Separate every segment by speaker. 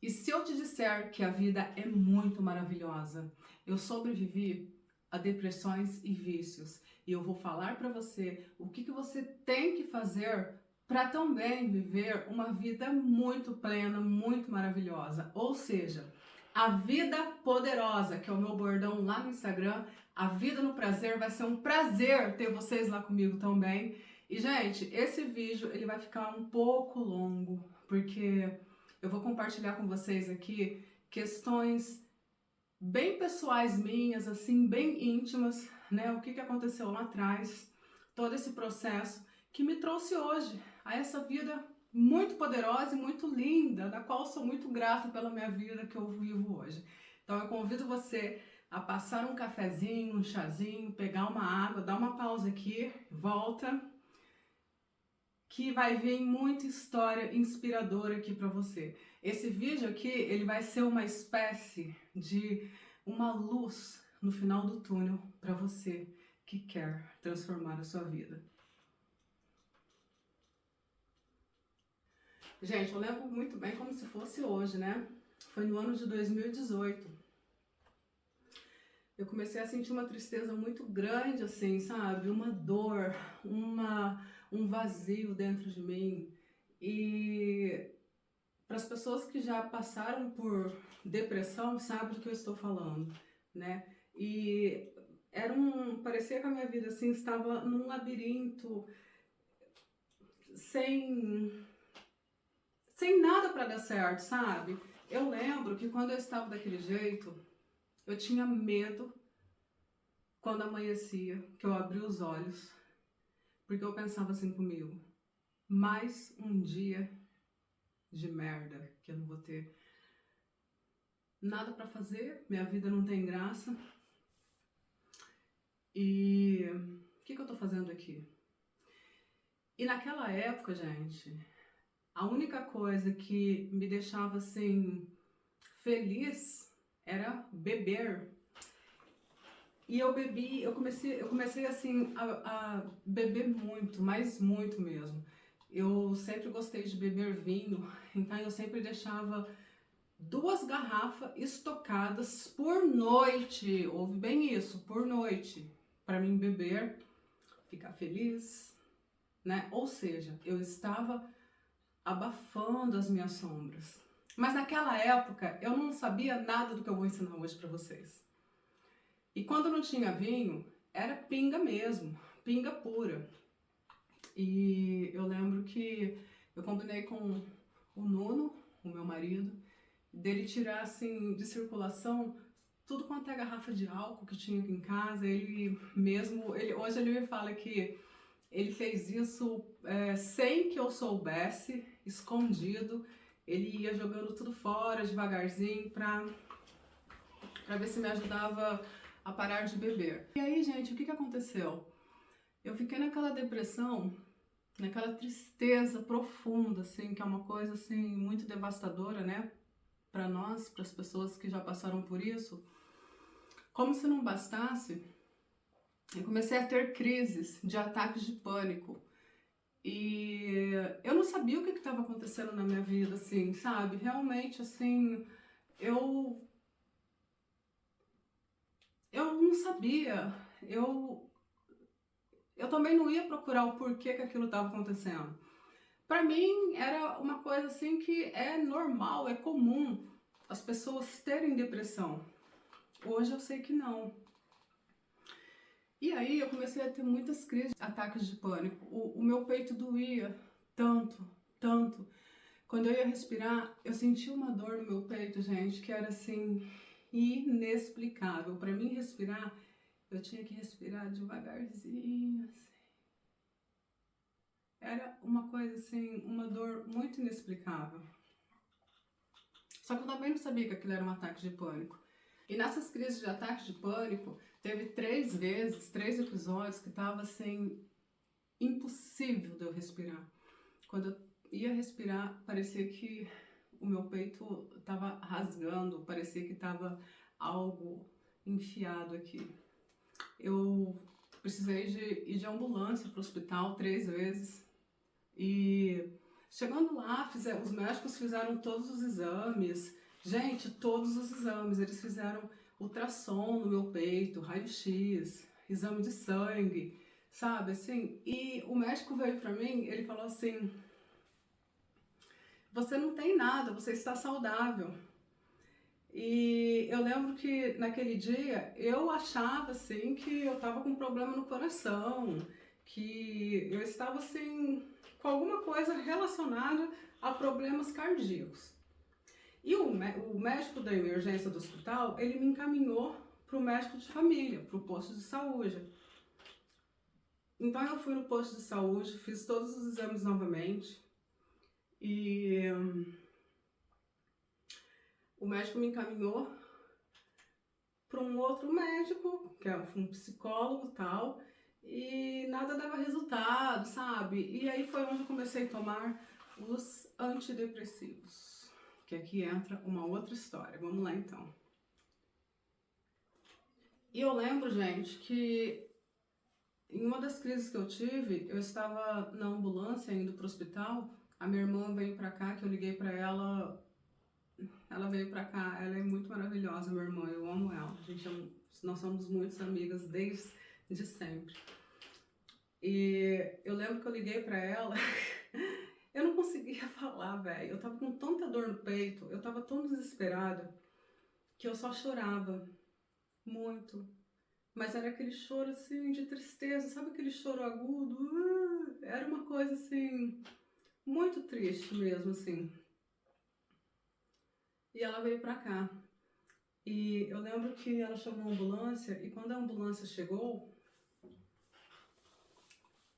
Speaker 1: E se eu te disser que a vida é muito maravilhosa, eu sobrevivi a depressões e vícios, e eu vou falar para você o que você tem que fazer para também viver uma vida muito plena, muito maravilhosa. Ou seja, a vida poderosa, que é o meu bordão lá no Instagram, a vida no prazer, vai ser um prazer ter vocês lá comigo também. E gente, esse vídeo ele vai ficar um pouco longo, porque eu vou compartilhar com vocês aqui questões bem pessoais minhas, assim, bem íntimas, né? O que aconteceu lá atrás, todo esse processo que me trouxe hoje a essa vida muito poderosa e muito linda, da qual sou muito grata pela minha vida que eu vivo hoje. Então eu convido você a passar um cafezinho, um chazinho, pegar uma água, dar uma pausa aqui, volta, que vai vir muita história inspiradora aqui para você. Esse vídeo aqui, ele vai ser uma espécie de uma luz no final do túnel para você que quer transformar a sua vida. Gente, eu lembro muito bem como se fosse hoje, né? Foi no ano de 2018. Eu comecei a sentir uma tristeza muito grande, assim, sabe? Uma dor, um vazio dentro de mim. E para as pessoas que já passaram por depressão, sabem do que eu estou falando, né? E parecia que a minha vida assim estava num labirinto sem sem nada para dar certo, sabe? Eu lembro que quando eu estava daquele jeito, eu tinha medo quando amanhecia, que eu abria os olhos, porque eu pensava assim comigo: mais um dia de merda que eu não vou ter nada para fazer, minha vida não tem graça. E o que eu tô fazendo aqui? E naquela época, gente, a única coisa que me deixava assim feliz era beber. E eu comecei assim a beber muito, mas muito mesmo. Eu sempre gostei de beber vinho, então eu sempre deixava 2 garrafas estocadas por noite. Ouve bem isso, por noite, para mim beber, ficar feliz, né? Ou seja, eu estava abafando as minhas sombras. Mas naquela época eu não sabia nada do que eu vou ensinar hoje para vocês. E quando não tinha vinho, era pinga mesmo, pinga pura. E eu lembro que eu combinei com o Nuno, o meu marido, dele tirar assim de circulação tudo quanto é garrafa de álcool que tinha aqui em casa. Hoje ele me fala que ele fez isso sem que eu soubesse, escondido. Ele ia jogando tudo fora devagarzinho pra ver se me ajudava a parar de beber. E aí, gente, o que aconteceu? Eu fiquei naquela depressão, naquela tristeza profunda, assim, que é uma coisa assim muito devastadora, né? Para nós, para as pessoas que já passaram por isso. Como se não bastasse, eu comecei a ter crises de ataques de pânico. E eu não sabia o que estava acontecendo na minha vida, assim, sabe? Realmente, assim, eu, eu não sabia. Eu também não ia procurar o porquê que aquilo estava acontecendo. Para mim, era uma coisa assim que é normal, é comum as pessoas terem depressão. Hoje eu sei que não. E aí eu comecei a ter muitas crises, ataques de pânico. O meu peito doía tanto, tanto. Quando eu ia respirar, eu sentia uma dor no meu peito, gente, que era assim inexplicável. Para mim respirar, eu tinha que respirar devagarzinho, assim. Era uma coisa assim, uma dor muito inexplicável. Só que eu também não sabia que aquilo era um ataque de pânico. E nessas crises de ataque de pânico, teve 3 vezes, 3 episódios que tava assim, impossível de eu respirar. Quando eu ia respirar, parecia que o meu peito estava rasgando, parecia que estava algo enfiado aqui. Eu precisei de ir de ambulância para o hospital 3 vezes e Chegando lá, os médicos fizeram todos os exames. Gente, todos os exames. Eles fizeram ultrassom no meu peito, raio-x, exame de sangue, sabe, assim. E o médico veio pra mim, ele falou assim: você não tem nada, você está saudável. E eu lembro que naquele dia eu achava assim que eu estava com um problema no coração, que eu estava assim com alguma coisa relacionada a problemas cardíacos. E o médico da emergência do hospital, ele me encaminhou para o médico de família, para o posto de saúde. Então eu fui no posto de saúde, fiz todos os exames novamente e o médico me encaminhou para um outro médico, que é um psicólogo e tal, e nada dava resultado, sabe? E aí foi onde eu comecei a tomar os antidepressivos, que aqui entra uma outra história. Vamos lá então. E eu lembro, gente, que em uma das crises que eu tive, eu estava na ambulância indo para o hospital, a minha irmã veio para cá, que eu liguei para ela. Ela veio pra cá, ela é muito maravilhosa, minha irmã, eu amo ela. Nós somos muito amigas desde sempre. E eu lembro que eu liguei pra ela, eu não conseguia falar, velho. Eu tava com tanta dor no peito, eu tava tão desesperada, que eu só chorava, muito. Mas era aquele choro, assim, de tristeza, sabe aquele choro agudo? Era uma coisa, assim, muito triste mesmo, assim. E ela veio pra cá. E eu lembro que ela chamou a ambulância e quando a ambulância chegou,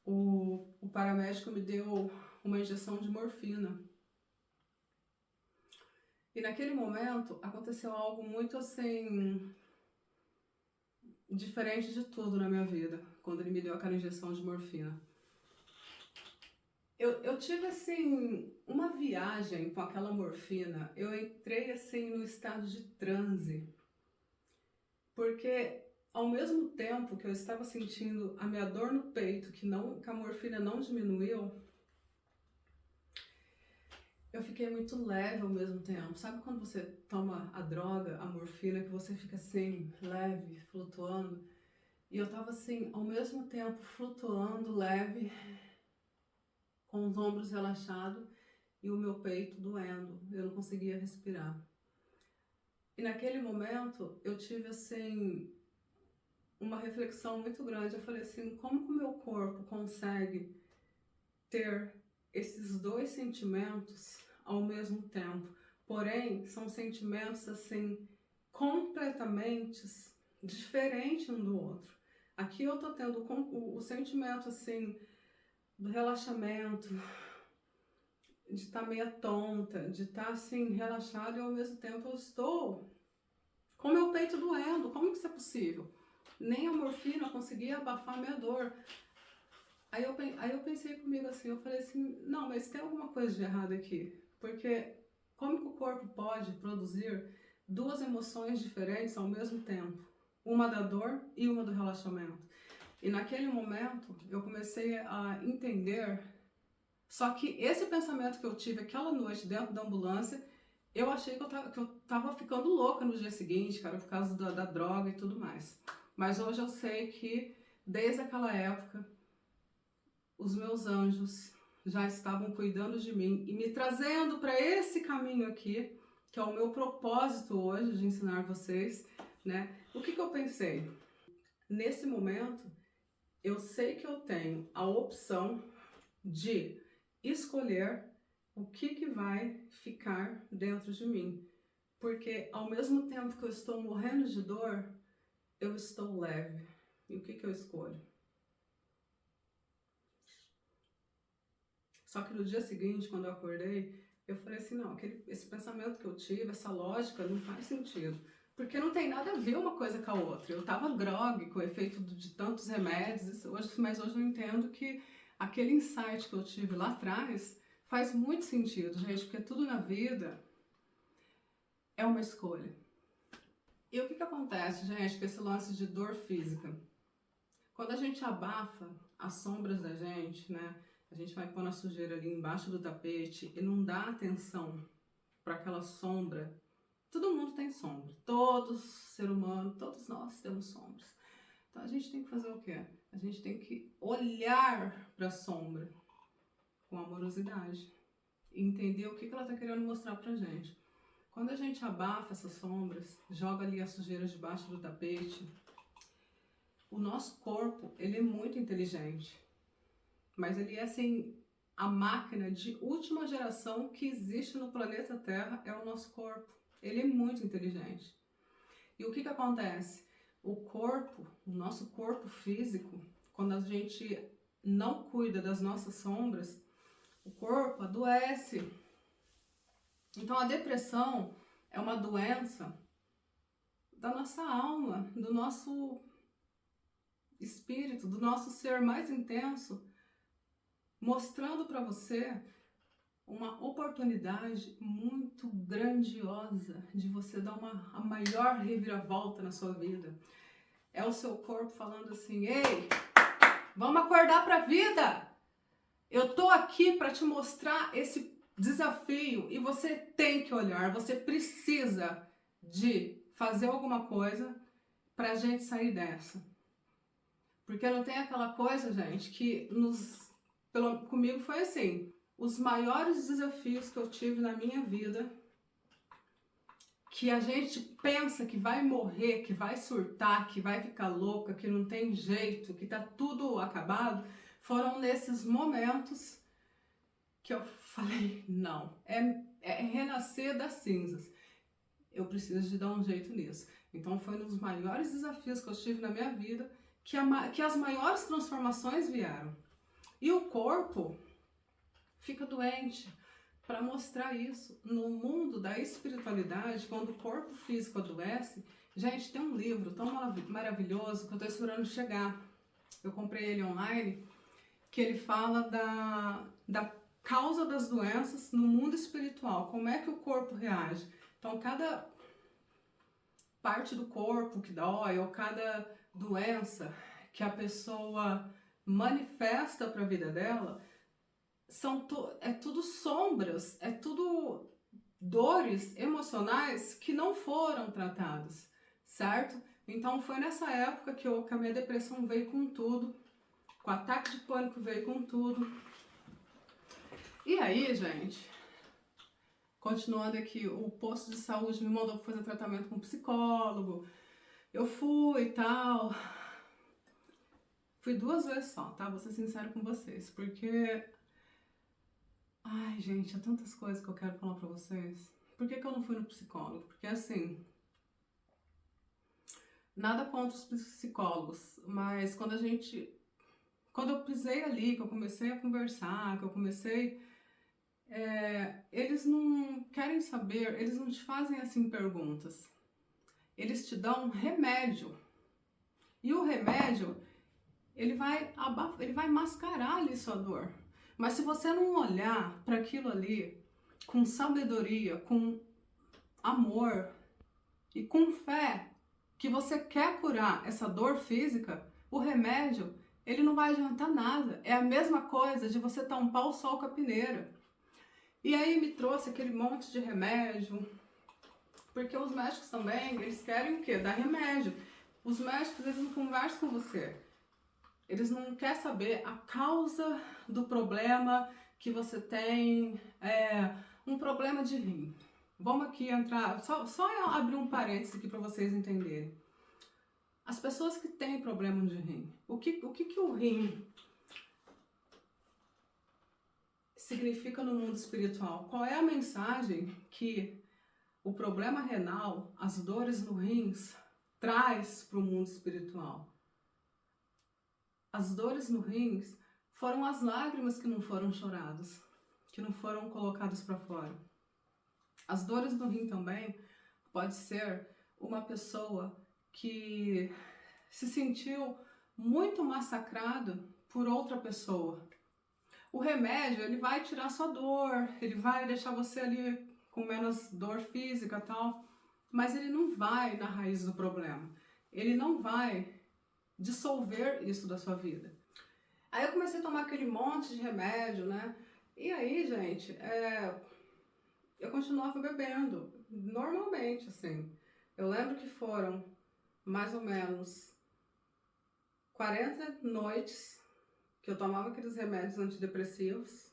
Speaker 1: o paramédico me deu uma injeção de morfina. E naquele momento aconteceu algo muito assim, diferente de tudo na minha vida, quando ele me deu aquela injeção de morfina. Eu tive assim, uma viagem com aquela morfina, eu entrei assim no estado de transe. Porque ao mesmo tempo que eu estava sentindo a minha dor no peito, que a morfina não diminuiu, eu fiquei muito leve ao mesmo tempo. Sabe quando você toma a droga, a morfina, que você fica assim, leve, flutuando? E eu tava assim, ao mesmo tempo, flutuando, leve, com os ombros relaxados e o meu peito doendo. Eu não conseguia respirar. E naquele momento, eu tive assim uma reflexão muito grande. Eu falei assim, como que o meu corpo consegue ter esses dois sentimentos ao mesmo tempo? Porém, são sentimentos assim completamente diferentes um do outro. Aqui eu tô tendo o sentimento assim do relaxamento, de estar meia tonta, de estar assim relaxada e ao mesmo tempo eu estou com meu peito doendo. Como que isso é possível? Nem a morfina conseguia abafar a minha dor. Aí eu pensei comigo assim, eu falei assim, não, mas tem alguma coisa de errado aqui. Porque como que o corpo pode produzir duas emoções diferentes ao mesmo tempo? Uma da dor e uma do relaxamento. E naquele momento eu comecei a entender, só que esse pensamento que eu tive aquela noite dentro da ambulância, eu achei que eu tava ficando louca no dia seguinte, cara, por causa da droga e tudo mais. Mas hoje eu sei que desde aquela época os meus anjos já estavam cuidando de mim e me trazendo para esse caminho aqui, que é o meu propósito hoje de ensinar vocês, né? O que eu pensei? Nesse momento, eu sei que eu tenho a opção de escolher o que vai ficar dentro de mim. Porque ao mesmo tempo que eu estou morrendo de dor, eu estou leve. E o que eu escolho? Só que no dia seguinte, quando eu acordei, eu falei assim, não, esse pensamento que eu tive, essa lógica não faz sentido. Porque não tem nada a ver uma coisa com a outra. Eu tava grogue com o efeito de tantos remédios, mas hoje eu entendo que aquele insight que eu tive lá atrás faz muito sentido, gente, porque tudo na vida é uma escolha. E o que acontece, gente, com esse lance de dor física? Quando a gente abafa as sombras da gente, né? A gente vai pôr a sujeira ali embaixo do tapete e não dá atenção para aquela sombra. Todo mundo tem sombra, todos, ser humano, todos nós temos sombras. Então a gente tem que fazer o quê? A gente tem que olhar para a sombra com amorosidade e entender o que ela está querendo mostrar pra gente. Quando a gente abafa essas sombras, joga ali as sujeiras debaixo do tapete, o nosso corpo, ele é muito inteligente, mas ele é assim, a máquina de última geração que existe no planeta Terra é o nosso corpo. Ele é muito inteligente. E o que acontece? O corpo, o nosso corpo físico, quando a gente não cuida das nossas sombras, o corpo adoece. Então a depressão é uma doença da nossa alma, do nosso espírito, do nosso ser mais intenso, mostrando para você uma oportunidade muito grandiosa de você dar a maior reviravolta na sua vida. É o seu corpo falando assim: ei, vamos acordar para a vida! Eu tô aqui para te mostrar esse desafio e você tem que olhar, você precisa de fazer alguma coisa para a gente sair dessa. Porque não tem aquela coisa, gente, que comigo foi assim. Os maiores desafios que eu tive na minha vida, que a gente pensa que vai morrer, que vai surtar, que vai ficar louca, que não tem jeito, que tá tudo acabado, foram nesses momentos que eu falei, não, é renascer das cinzas. Eu preciso de dar um jeito nisso. Então foi um dos maiores desafios que eu tive na minha vida, que as maiores transformações vieram. E o corpo fica doente para mostrar isso. No mundo da espiritualidade, quando o corpo físico adoece, gente, tem um livro tão maravilhoso que eu estou esperando chegar. Eu comprei ele online, que ele fala da causa das doenças no mundo espiritual, como é que o corpo reage. Então, cada parte do corpo que dói, ou cada doença que a pessoa manifesta para a vida dela, é tudo sombras, é tudo dores emocionais que não foram tratadas, certo? Então, foi nessa época que a minha depressão veio com tudo, com ataque de pânico veio com tudo. E aí, gente, continuando aqui, o posto de saúde me mandou fazer tratamento com um psicólogo. Eu fui e tal. Fui 2 vezes só, tá? Vou ser sincera com vocês, porque... Ai, gente, há tantas coisas que eu quero falar pra vocês. Por que eu não fui no psicólogo? Porque, assim... Nada contra os psicólogos, mas quando eu pisei ali, que eu comecei a conversar, que eu comecei... eles não querem saber, eles não te fazem assim perguntas. Eles te dão um remédio. E o remédio, ele vai mascarar ali sua dor. Mas se você não olhar para aquilo ali com sabedoria, com amor e com fé, que você quer curar essa dor física, o remédio, ele não vai adiantar nada. É a mesma coisa de você tampar o sol com a peneira. E aí me trouxe aquele monte de remédio, porque os médicos também, eles querem o quê? Dar remédio. Os médicos, eles não conversam com você. Eles não querem saber a causa do problema que você tem, um problema de rim. Vamos aqui entrar, só abrir um parênteses aqui para vocês entenderem. As pessoas que têm problema de rim, o que o rim significa no mundo espiritual? Qual é a mensagem que o problema renal, as dores no rins, traz para o mundo espiritual? As dores no rins foram as lágrimas que não foram choradas, que não foram colocadas para fora. As dores no rim também pode ser uma pessoa que se sentiu muito massacrado por outra pessoa. O remédio, ele vai tirar sua dor, ele vai deixar você ali com menos dor física e tal, mas ele não vai na raiz do problema. Ele não vai dissolver isso da sua vida. Aí eu comecei a tomar aquele monte de remédio, né? E aí, gente, eu continuava bebendo, normalmente, assim. Eu lembro que foram mais ou menos 40 noites que eu tomava aqueles remédios antidepressivos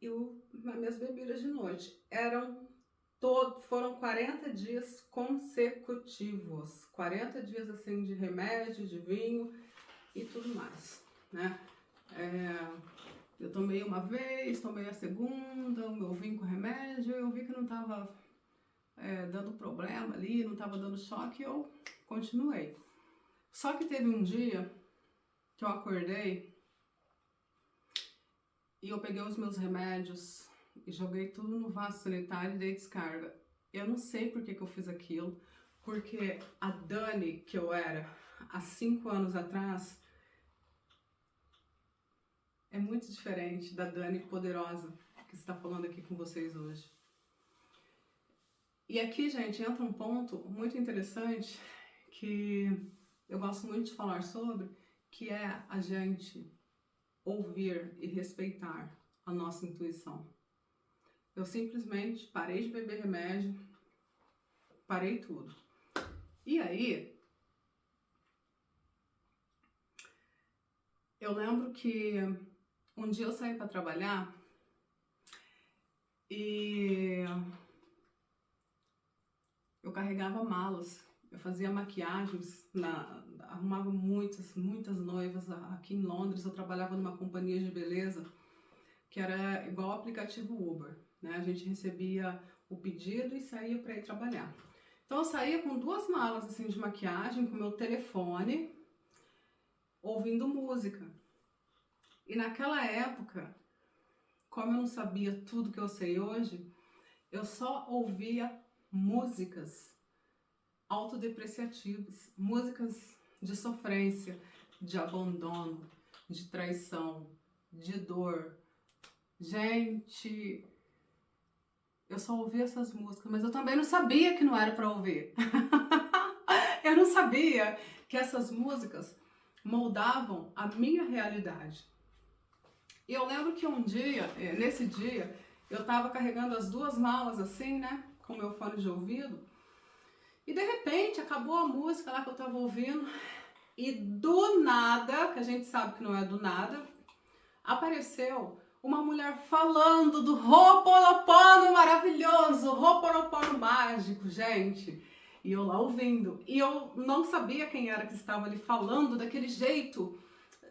Speaker 1: e as minhas bebidas de noite. Foram 40 dias consecutivos. 40 dias, assim, de remédio, de vinho e tudo mais, né? Eu tomei uma vez, tomei a segunda, o meu vinho com remédio, eu vi que não estava dando problema ali, não estava dando choque, eu continuei. Só que teve um dia que eu acordei e eu peguei os meus remédios e joguei tudo no vaso sanitário e dei descarga. Eu não sei por que eu fiz aquilo, porque a Dani que eu era há 5 anos atrás é muito diferente da Dani poderosa que está falando aqui com vocês hoje. E aqui, gente, entra um ponto muito interessante que eu gosto muito de falar sobre, que é a gente ouvir e respeitar a nossa intuição. Eu simplesmente parei de beber remédio, parei tudo. E aí, eu lembro que um dia eu saí para trabalhar e eu carregava malas, eu fazia maquiagens, arrumava muitas noivas aqui em Londres. Eu trabalhava numa companhia de beleza que era igual ao aplicativo Uber, né? A gente recebia o pedido e saía para ir trabalhar. Então eu saía com 2 malas assim de maquiagem, com meu telefone, ouvindo música. E naquela época, como eu não sabia tudo que eu sei hoje, eu só ouvia músicas autodepreciativas, músicas de sofrência, de abandono, de traição, de dor. Gente, eu só ouvia essas músicas, mas eu também não sabia que não era para ouvir. Eu não sabia que essas músicas moldavam a minha realidade. E eu lembro que um dia, nesse dia, eu tava carregando as 2 malas assim, né, com meu fone de ouvido, e de repente acabou a música lá que eu tava ouvindo, e do nada, que a gente sabe que não é do nada, apareceu uma mulher falando do Ho'oponopono maravilhoso, Ho'oponopono mágico, gente. E eu lá ouvindo. E eu não sabia quem era que estava ali falando daquele jeito,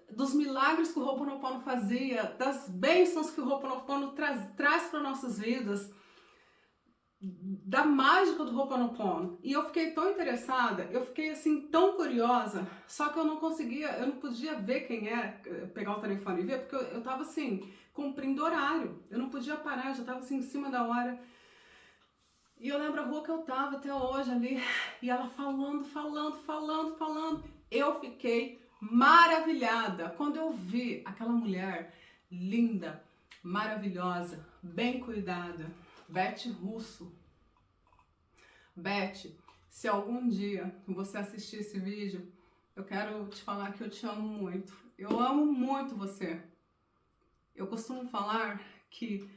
Speaker 1: dos milagres que o Ho'oponopono fazia, das bênçãos que o Ho'oponopono traz para nossas vidas, da mágica do Ho'oponopono. E eu fiquei tão interessada, eu fiquei assim tão curiosa, só que eu não podia ver quem é, pegar o telefone e ver, porque eu tava assim, cumprindo horário. Eu não podia parar, eu já tava assim em cima da hora. E eu lembro a rua que eu tava até hoje ali, e ela falando. Eu fiquei maravilhada quando eu vi aquela mulher linda, maravilhosa, bem cuidada, Beth Russo. Beth, se algum dia você assistir esse vídeo, eu quero te falar que eu te amo muito. Eu amo muito você. Eu costumo falar que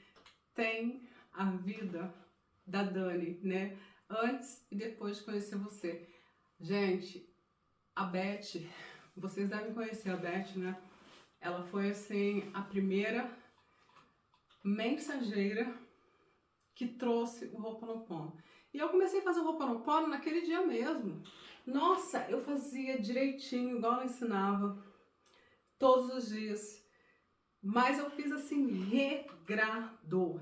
Speaker 1: tem a vida da Dani, né? Antes e depois de conhecer você. Gente, a Beth, vocês devem conhecer a Beth, né? Ela foi, assim, a primeira mensageira que trouxe o Ho'oponopono. E eu comecei a fazer o Ho'oponopono naquele dia mesmo. Nossa, eu fazia direitinho, igual ela ensinava, todos os dias. Mas eu fiz assim, regrado,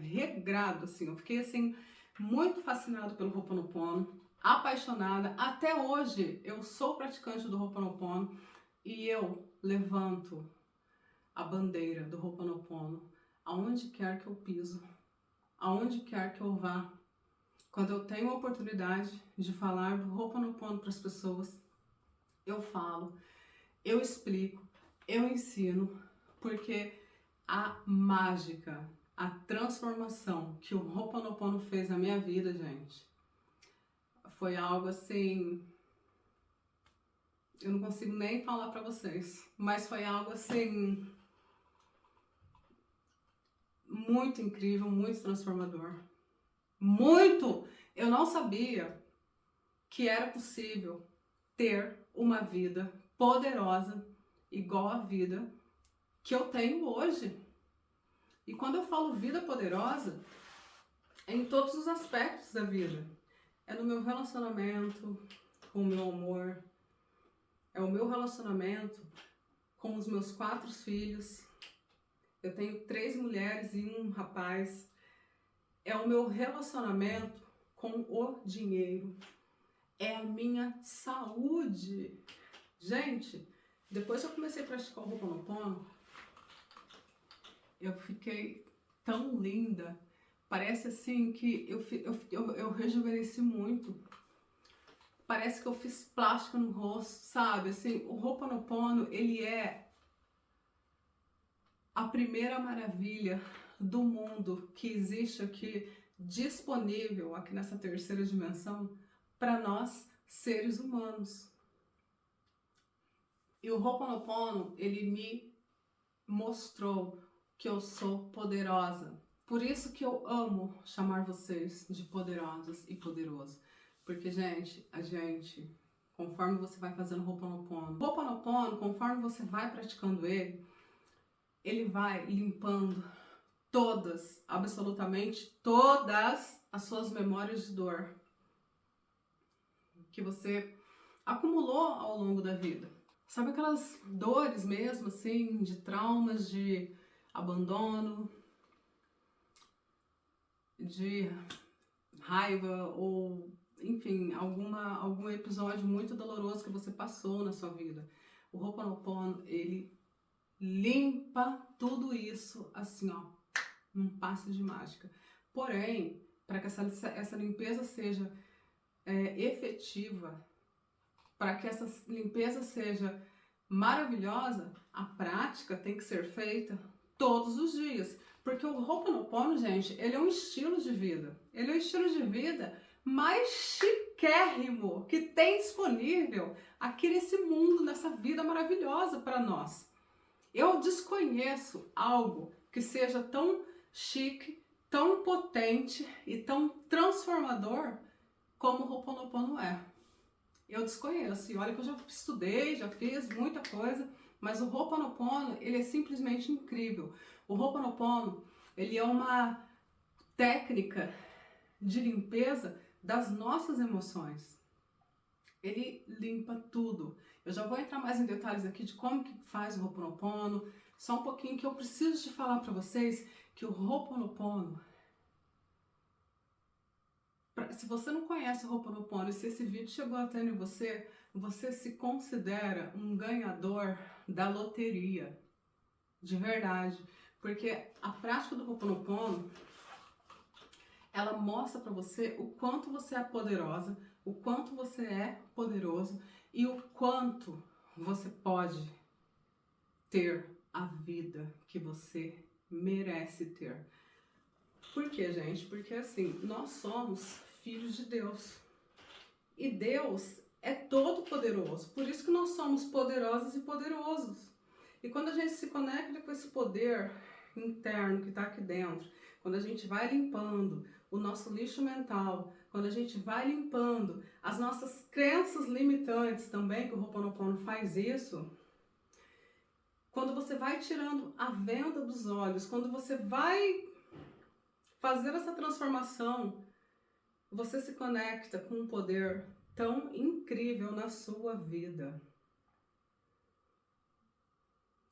Speaker 1: assim. Eu fiquei assim, muito fascinado pelo Ho'oponopono, apaixonada. Até hoje, eu sou praticante do Ho'oponopono e eu levanto a bandeira do Ho'oponopono aonde quer que eu piso, aonde quer que eu vá. Quando eu tenho a oportunidade de falar do Ho'oponopono para as pessoas, eu falo, eu explico, eu ensino, porque a mágica, a transformação que o Ho'oponopono fez na minha vida, gente, foi algo assim eu não consigo nem falar pra vocês, mas foi algo assim muito incrível, muito transformador. Muito! Eu não sabia que era possível ter uma vida poderosa igual a vida que eu tenho hoje. E quando eu falo vida poderosa, é em todos os aspectos da vida. É no meu relacionamento com o meu amor, é o meu relacionamento com os meus 4 filhos. Eu tenho 3 mulheres e um rapaz. É o meu relacionamento com o dinheiro. É a minha saúde. Gente, depois que eu comecei a praticar o Ho'oponopono, eu fiquei tão linda. Parece assim que eu rejuvenesci muito. Parece que eu fiz plástica no rosto, sabe? Assim, o Ho'oponopono, ele é a primeira maravilha do mundo que existe aqui, disponível aqui nessa terceira dimensão, para nós, seres humanos. E o Ho'oponopono, ele me mostrou que eu sou poderosa. Por isso que eu amo chamar vocês de poderosos e poderoso. Porque, gente, conforme você vai fazendo Ho'oponopono, conforme você vai praticando ele vai limpando todas, absolutamente todas as suas memórias de dor que você acumulou ao longo da vida. Sabe aquelas dores mesmo, assim, de traumas, de abandono, de raiva ou, enfim, algum episódio muito doloroso que você passou na sua vida. O Ho'oponopono, ele limpa tudo isso assim, ó, num passe de mágica. Porém, para que essa limpeza seja efetiva, para que essa limpeza seja maravilhosa, a prática tem que ser feita todos os dias. Porque o Ho'oponopono, gente, ele é um estilo de vida. Ele é o estilo de vida mais chiquérrimo que tem disponível aqui nesse mundo, nessa vida maravilhosa para nós. Eu desconheço algo que seja tão chique, tão potente e tão transformador como o Ho'oponopono é. Eu desconheço. E olha que eu já estudei, já fiz muita coisa, mas o Ho'oponopono, ele é simplesmente incrível. O Ho'oponopono, ele é uma técnica de limpeza das nossas emoções. Ele limpa tudo. Eu já vou entrar mais em detalhes aqui de como que faz o Ho'oponopono. Só um pouquinho que eu preciso de falar para vocês que o Ho'oponopono, se você não conhece o Ho'oponopono e se esse vídeo chegou até em você, você se considera um ganhador da loteria. De verdade. Porque a prática do Ho'oponopono, ela mostra para você o quanto você é poderosa, o quanto você é poderoso e o quanto você pode ter a vida que você merece ter. Por quê, gente? Porque assim, nós somos filhos de Deus. E Deus é todo poderoso. Por isso que nós somos poderosas e poderosos. E quando a gente se conecta com esse poder interno que está aqui dentro, quando a gente vai limpando o nosso lixo mental, quando a gente vai limpando as nossas crenças limitantes também, que o Ho'oponopono faz isso, quando você vai tirando a venda dos olhos, quando você vai fazer essa transformação, você se conecta com um poder tão incrível na sua vida,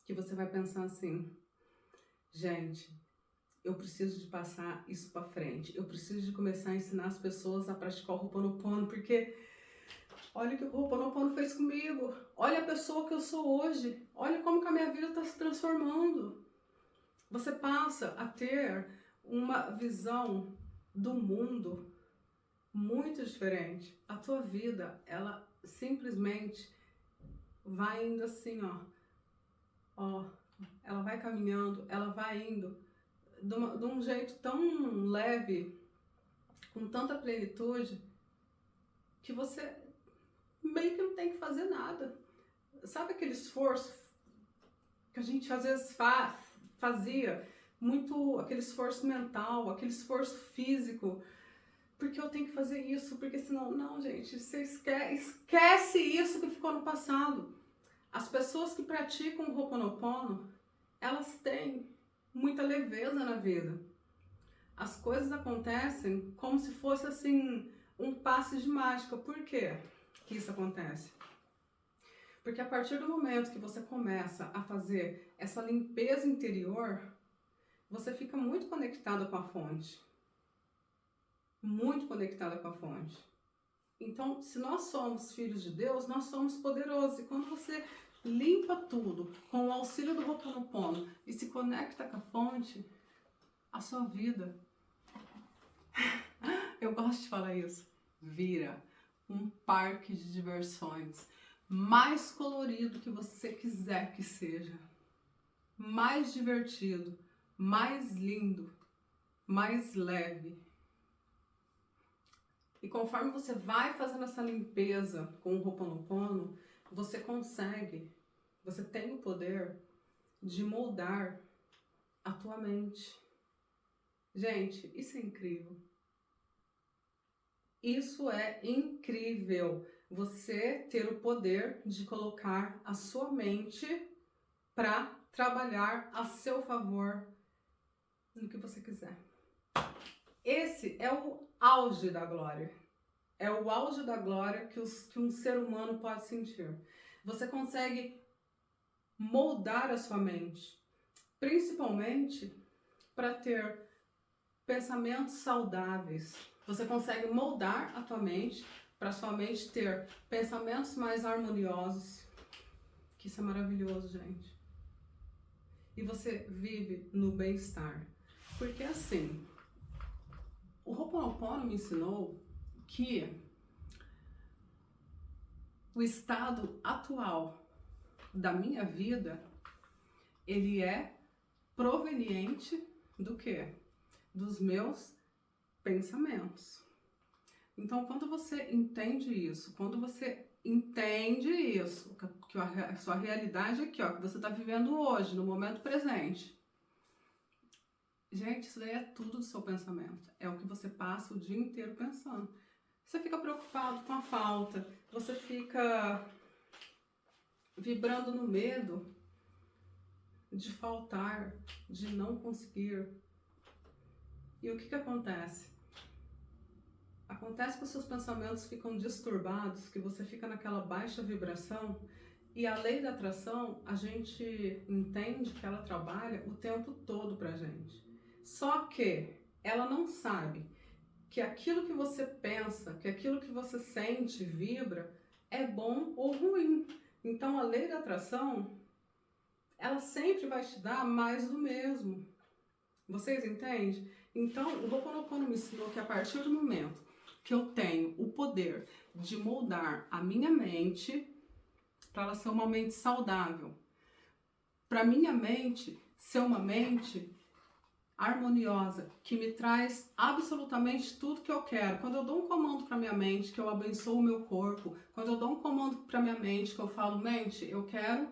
Speaker 1: que você vai pensar assim, gente, eu preciso de passar isso para frente, eu preciso de começar a ensinar as pessoas a praticar o Ho'oponopono, porque olha o que o Ho'oponopono fez comigo, olha a pessoa que eu sou hoje, olha como que a minha vida está se transformando. Você passa a ter uma visão do mundo muito diferente. A tua vida, ela simplesmente vai indo assim, ó, ela vai caminhando, ela vai indo de um jeito tão leve, com tanta plenitude, que você meio que não tem que fazer nada. sabe aquele esforço que a gente às vezes fazia, muito aquele esforço mental, aquele esforço físico, porque eu tenho que fazer isso, porque senão, não, gente, você esquece isso que ficou no passado. As pessoas que praticam o Ho'oponopono, elas têm muita leveza na vida. As coisas acontecem como se fosse assim, um passe de mágica. Por quê que isso acontece? Porque a partir do momento que você começa a fazer essa limpeza interior, você fica muito conectada com a fonte. Muito conectada com a fonte. Então, se nós somos filhos de Deus, nós somos poderosos. E quando você limpa tudo com o auxílio do Ho'oponopono e se conecta com a fonte, a sua vida, eu gosto de falar isso, vira um parque de diversões mais colorido que você quiser que seja, mais divertido, mais lindo, mais leve. E conforme você vai fazendo essa limpeza com o Ho'oponopono, você tem o poder de moldar a tua mente. Gente, isso é incrível. Isso é incrível. Você ter o poder de colocar a sua mente para trabalhar a seu favor no que você quiser. Esse é o auge da glória. É o auge da glória que um ser humano pode sentir. Você consegue moldar a sua mente, principalmente para ter pensamentos saudáveis. Você consegue moldar a tua mente para sua mente ter pensamentos mais harmoniosos. Que isso é maravilhoso, gente. E você vive no bem-estar. Porque assim, o Ho'oponopono me ensinou que o estado atual da minha vida, ele é proveniente do quê? Dos meus pensamentos. Então, quando você entende isso, que a sua realidade é aqui, ó, que você está vivendo hoje, no momento presente. Gente, isso daí é tudo do seu pensamento. É o que você passa o dia inteiro pensando. Você fica preocupado com a falta, você fica vibrando no medo de faltar, de não conseguir. E o que acontece? Acontece que os seus pensamentos ficam disturbados, que você fica naquela baixa vibração, e a lei da atração, a gente entende que ela trabalha o tempo todo pra gente. Só que ela não sabe que aquilo que você pensa, que aquilo que você sente, vibra, é bom ou ruim. Então a lei da atração, ela sempre vai te dar mais do mesmo. Vocês entendem? Então o Ho'oponopono me ensinou que a partir do momento que eu tenho o poder de moldar a minha mente para ela ser uma mente saudável, para minha mente ser uma mente harmoniosa, que me traz absolutamente tudo que eu quero. Quando eu dou um comando para minha mente, que eu abençoo o meu corpo, quando eu dou um comando para minha mente, que eu falo, mente, eu quero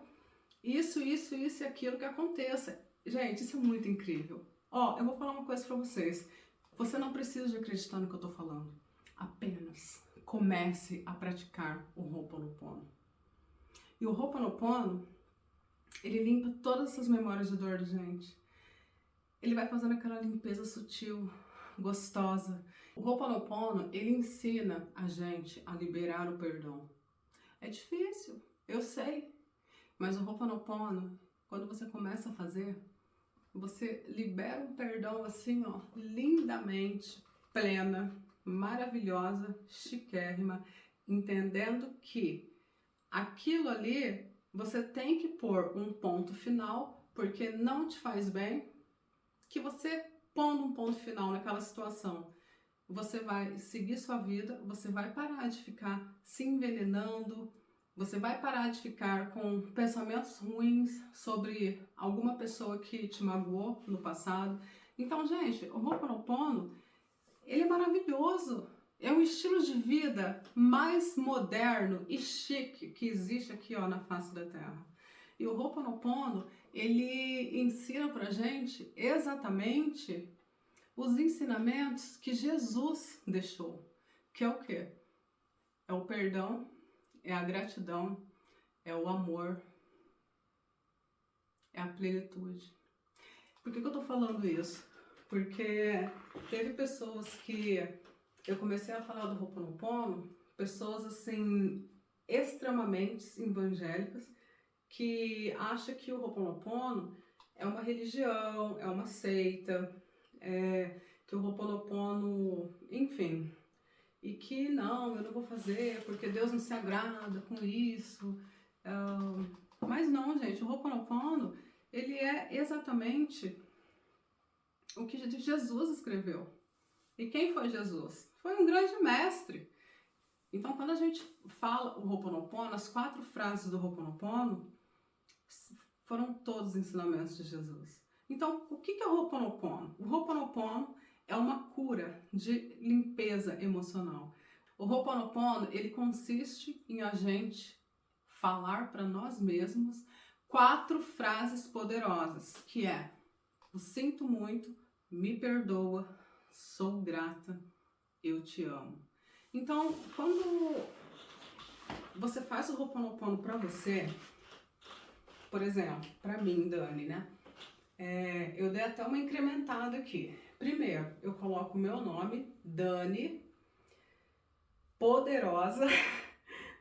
Speaker 1: isso e aquilo que aconteça. Gente, isso é muito incrível. Ó, eu vou falar uma coisa para vocês. Você não precisa de acreditar no que eu tô falando. Apenas comece a praticar o Ho'oponopono. E o Ho'oponopono, ele limpa todas essas memórias de dor da gente. Ele vai fazendo aquela limpeza sutil, gostosa. O Ho'oponopono, ele ensina a gente a liberar o perdão. É difícil, eu sei. Mas o Ho'oponopono, quando você começa a fazer, você libera um perdão assim, ó, lindamente, plena, maravilhosa, chiquérrima, entendendo que aquilo ali você tem que pôr um ponto final, porque não te faz bem, que você pondo um ponto final naquela situação, você vai seguir sua vida, você vai parar de ficar se envenenando, você vai parar de ficar com pensamentos ruins sobre alguma pessoa que te magoou no passado. Então, gente, o Ho'oponopono, ele é maravilhoso. É um estilo de vida mais moderno e chique que existe aqui, ó, na face da Terra. E o Ho'oponopono, ele ensina pra gente exatamente os ensinamentos que Jesus deixou. Que é o quê? É o perdão, é a gratidão, é o amor, é a plenitude. Por que eu tô falando isso? Porque teve pessoas que eu comecei a falar do Ho'oponopono, pessoas assim extremamente evangélicas que acham que o Ho'oponopono é uma religião, é uma seita, que o Ho'oponopono, enfim, e que não, eu não vou fazer porque Deus não se agrada com isso. Mas não, gente, o Ho'oponopono, ele é exatamente o que Jesus escreveu. E quem foi Jesus? Foi um grande mestre. Então, quando a gente fala o Ho'oponopono, as 4 frases do Ho'oponopono foram todos os ensinamentos de Jesus. Então, o que é o Ho'oponopono? O Ho'oponopono é uma cura de limpeza emocional. O Ho'oponopono, ele consiste em a gente falar para nós mesmos 4 frases poderosas, que é: eu sinto muito, me perdoa, sou grata, eu te amo. Então, quando você faz o Ho'oponopono para você, por exemplo, para mim, Dani, né? Eu dei até uma incrementada aqui. Primeiro, eu coloco o meu nome, Dani, poderosa,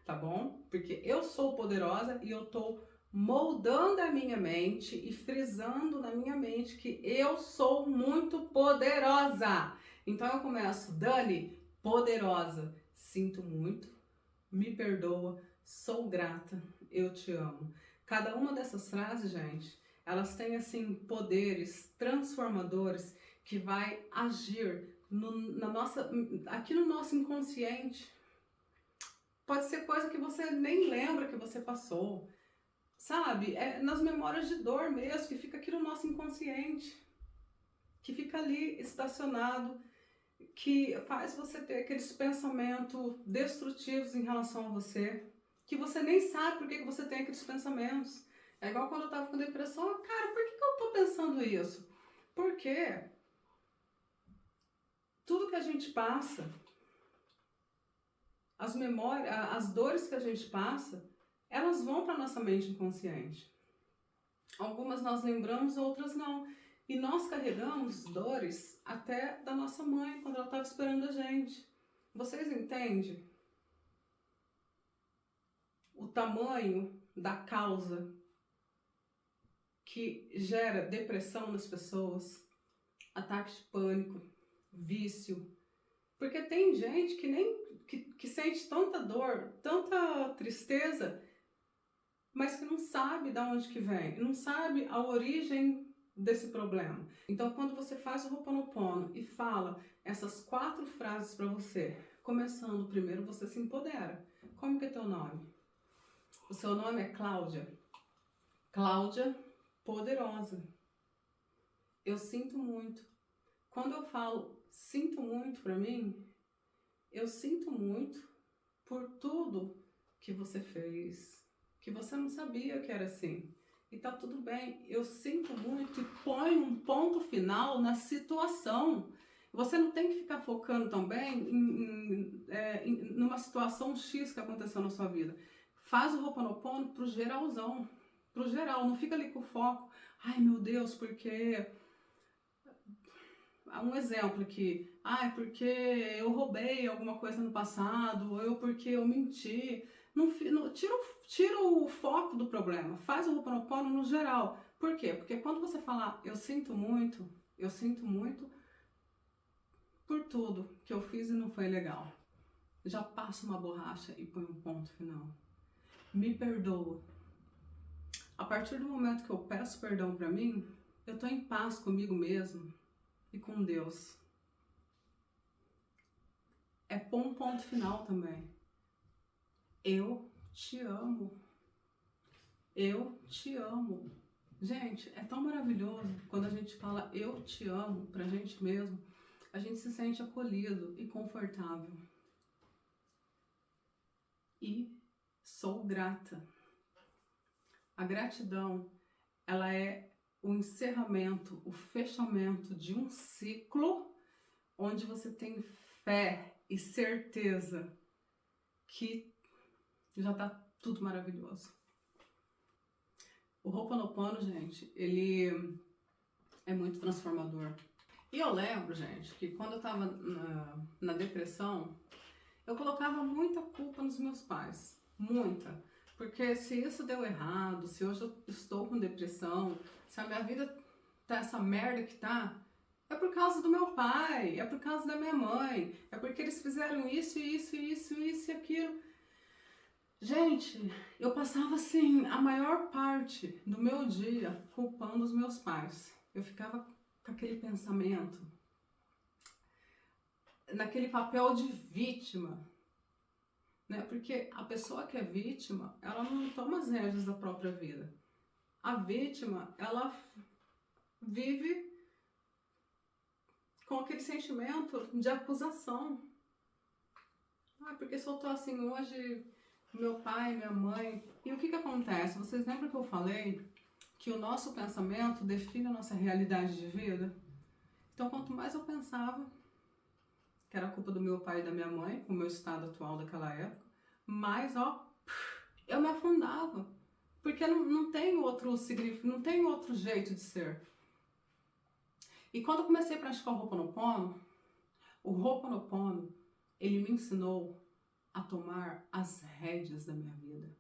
Speaker 1: tá bom? Porque eu sou poderosa e eu tô moldando a minha mente e frisando na minha mente que eu sou muito poderosa. Então eu começo: Dani, poderosa, sinto muito, me perdoa, sou grata, eu te amo. Cada uma dessas frases, gente, elas têm assim poderes transformadores que vai agir aqui no nosso inconsciente. Pode ser coisa que você nem lembra que você passou, sabe? É nas memórias de dor mesmo, que fica aqui no nosso inconsciente, que fica ali estacionado, que faz você ter aqueles pensamentos destrutivos em relação a você, que você nem sabe por que você tem aqueles pensamentos. É igual quando eu tava com depressão: cara, por que eu tô pensando isso? Porque tudo que a gente passa, as memórias, as dores que a gente passa, elas vão para nossa mente inconsciente. Algumas nós lembramos, outras não. E nós carregamos dores até da nossa mãe, quando ela estava esperando a gente. Vocês entendem o tamanho da causa que gera depressão nas pessoas, ataque de pânico, vício? Porque tem gente que nem que sente tanta dor, tanta tristeza, mas que não sabe de onde que vem, não sabe a origem desse problema. Então, quando você faz o Ho'oponopono e fala essas 4 frases para você, começando primeiro, você se empodera. Como que é teu nome? O seu nome é Cláudia. Cláudia, poderosa. Eu sinto muito. Quando eu falo sinto muito para mim, eu sinto muito por tudo que você fez, que você não sabia que era assim. E tá tudo bem, eu sinto muito, e põe um ponto final na situação. Você não tem que ficar focando também numa situação X que aconteceu na sua vida. Faz o Ho'oponopono pro geralzão, pro geral, não fica ali com foco: ai meu Deus, porque... Um exemplo aqui: ai, porque eu roubei alguma coisa no passado, ou porque eu menti. Não, tira o foco do problema, faz o Ho'oponopono no geral. Por quê? Porque quando você falar eu sinto muito por tudo que eu fiz e não foi legal, já passa uma borracha e põe um ponto final. Me perdoa. A partir do momento que eu peço perdão pra mim, eu tô em paz comigo mesmo e com Deus. É pôr um ponto final também. Eu te amo. Eu te amo. Gente, é tão maravilhoso quando a gente fala eu te amo pra gente mesmo. A gente se sente acolhido e confortável. e sou grata. A gratidão, ela é o encerramento, o fechamento de um ciclo onde você tem fé e certeza que já tá tudo maravilhoso. O Ho'oponopono, gente, ele é muito transformador. E eu lembro, gente, que quando eu tava na depressão, eu colocava muita culpa nos meus pais. Muita. Porque se isso deu errado, se hoje eu estou com depressão, se a minha vida tá essa merda que tá, é por causa do meu pai, é por causa da minha mãe, é porque eles fizeram isso, isso, isso, isso e aquilo. Gente, eu passava assim a maior parte do meu dia culpando os meus pais. Eu ficava com aquele pensamento, naquele papel de vítima, né? Porque a pessoa que é vítima, ela não toma as rédeas da própria vida. A vítima, ela vive com aquele sentimento de acusação. Ah, porque se eu tô assim hoje, meu pai, minha mãe... E o que acontece? Vocês lembram que eu falei que o nosso pensamento define a nossa realidade de vida? Então, quanto mais eu pensava que era culpa do meu pai e da minha mãe, o meu estado atual daquela época, mais, eu me afundava. Porque não tem outro significado, não tem outro jeito de ser. E quando eu comecei a praticar o Ho'oponopono, ele me ensinou a tomar as rédeas da minha vida.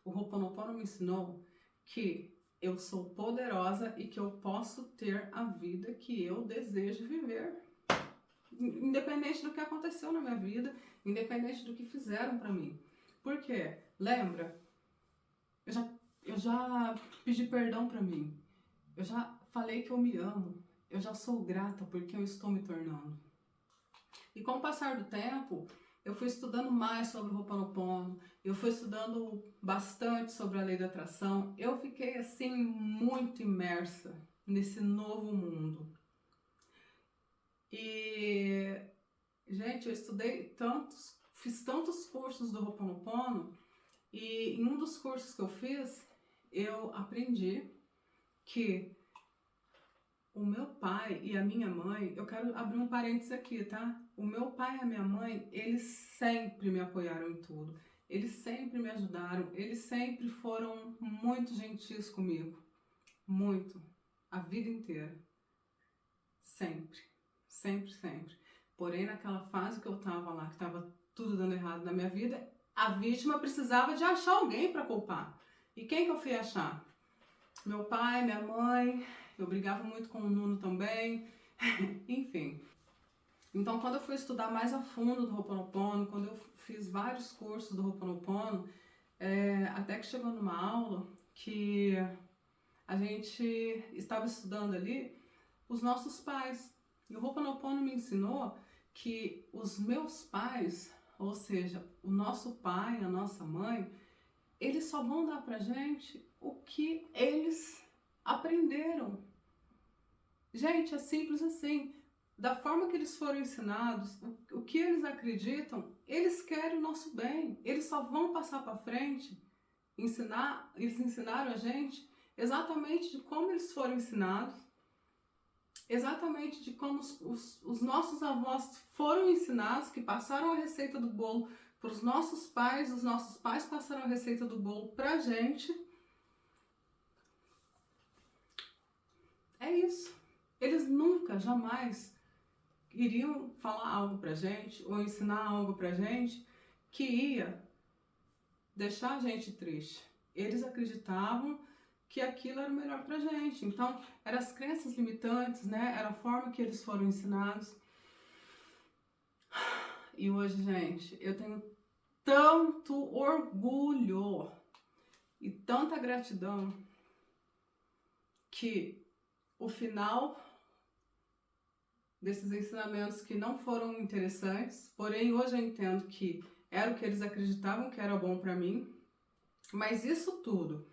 Speaker 1: O Ho'oponopono me ensinou que eu sou poderosa e que eu posso ter a vida que eu desejo viver. Independente do que aconteceu na minha vida, independente do que fizeram pra mim. Por quê? Lembra? Eu já pedi perdão pra mim. Eu já falei que eu me amo. Eu já sou grata porque eu estou me tornando. E com o passar do tempo, eu fui estudando mais sobre o Ho'oponopono, eu fui estudando bastante sobre a lei da atração. Eu fiquei assim muito imersa nesse novo mundo. E, gente, eu estudei fiz tantos cursos do Ho'oponopono, e em um dos cursos que eu fiz, eu aprendi que o meu pai e a minha mãe, eu quero abrir um parênteses aqui, tá? O meu pai e a minha mãe, eles sempre me apoiaram em tudo. Eles sempre me ajudaram, eles sempre foram muito gentis comigo. Muito. A vida inteira. Sempre. Sempre, sempre. Porém, naquela fase que eu tava lá, que tava tudo dando errado na minha vida, a vítima precisava de achar alguém para culpar. E quem que eu fui achar? Meu pai, minha mãe, eu brigava muito com o Nuno também, enfim. Então, quando eu fui estudar mais a fundo do Ho'oponopono, quando eu fiz vários cursos do Ho'oponopono, até que chegou numa aula que a gente estava estudando ali os nossos pais. E o Ho'oponopono me ensinou que os meus pais, ou seja, o nosso pai, a nossa mãe, eles só vão dar pra gente o que eles aprenderam. Gente, é simples assim. Da forma que eles foram ensinados, o que eles acreditam, eles querem o nosso bem. Eles só vão passar para frente, eles ensinaram a gente exatamente de como eles foram ensinados, exatamente de como os nossos avós foram ensinados, que passaram a receita do bolo para os nossos pais passaram a receita do bolo para a gente. É isso. Eles nunca, jamais iriam falar algo pra gente ou ensinar algo pra gente que ia deixar a gente triste. Eles acreditavam que aquilo era o melhor pra gente. Então, eram as crenças limitantes, né? Era a forma que eles foram ensinados. E hoje, gente, eu tenho tanto orgulho e tanta gratidão que o final desses ensinamentos que não foram interessantes, porém hoje eu entendo que era o que eles acreditavam que era bom para mim, mas isso tudo